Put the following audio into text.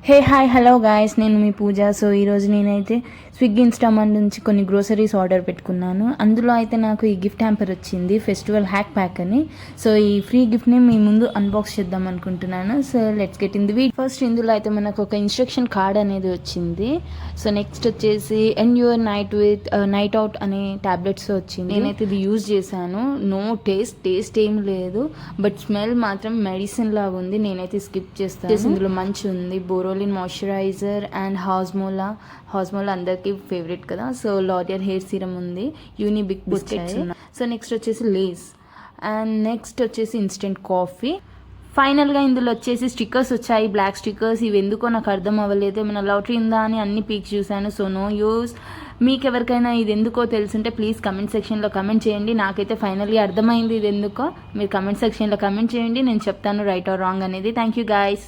Hey hi hello guys, నేను మీ పూజ. So ఈరోజు నేనైతే స్విగ్గీ ఇన్స్టామార్ట్ నుంచి కొన్ని గ్రోసరీస్ ఆర్డర్ పెట్టుకున్నాను. అందులో అయితే నాకు ఈ గిఫ్ట్ హ్యాంపర్ వచ్చింది, ఫెస్టివల్ హ్యాక్ ప్యాక్ అని. సో ఈ ఫ్రీ గిఫ్ట్ని మీ ముందు అన్బాక్స్ చేద్దాం అనుకుంటున్నాను. So let's get in the video. First ఇందులో అయితే మనకు ఒక ఇన్స్ట్రక్షన్ కార్డ్ అనేది వచ్చింది. సో నెక్స్ట్ వచ్చేసి end your night with night out అనే టాబ్లెట్స్ వచ్చింది. నేనైతే ఇది యూజ్ చేశాను. నో టేస్ట్ ఏం లేదు, బట్ స్మెల్ మాత్రం మెడిసిన్ లాగా ఉంది. నేనైతే స్కిప్ చేస్తాను. ఇందులో మంచి ఉంది, బోరోలిన్ మాయిశ్చరైజర్ అండ్ హాజ్మోలా అందరికీ ఫేవరెట్ కదా. సో లారియల్ హెయిర్ సీరం ఉంది, యూనిబిక్ బిస్కెట్స్ ఉన్నాయి. సో నెక్స్ట్ వచ్చేసి లేస్ అండ్ నెక్స్ట్ వచ్చేసి ఇన్స్టెంట్ కాఫీ. ఫైనల్గా ఇందులో వచ్చేసి స్టిక్కర్స్ వచ్చాయి, బ్లాక్ స్టిక్కర్స్. ఇవి ఎందుకో నాకు అర్థం అవ్వలేదు, ఏమైనా లాటరీ ఉందా అని అన్ని పీక్ చూశాను. So no use. మీకు ఎవరికైనా ఇది ఎందుకో తెలుసుంటే ప్లీజ్ కమెంట్ సెక్షన్లో కమెంట్ చేయండి. నాకైతే ఫైనల్గా అర్థమైంది ఇది ఎందుకో. మీరు కమెంట్ సెక్షన్లో కమెంట్ చేయండి, నేను చెప్తాను రైట్ ఆర్ రాంగ్ అనేది. Thank you guys.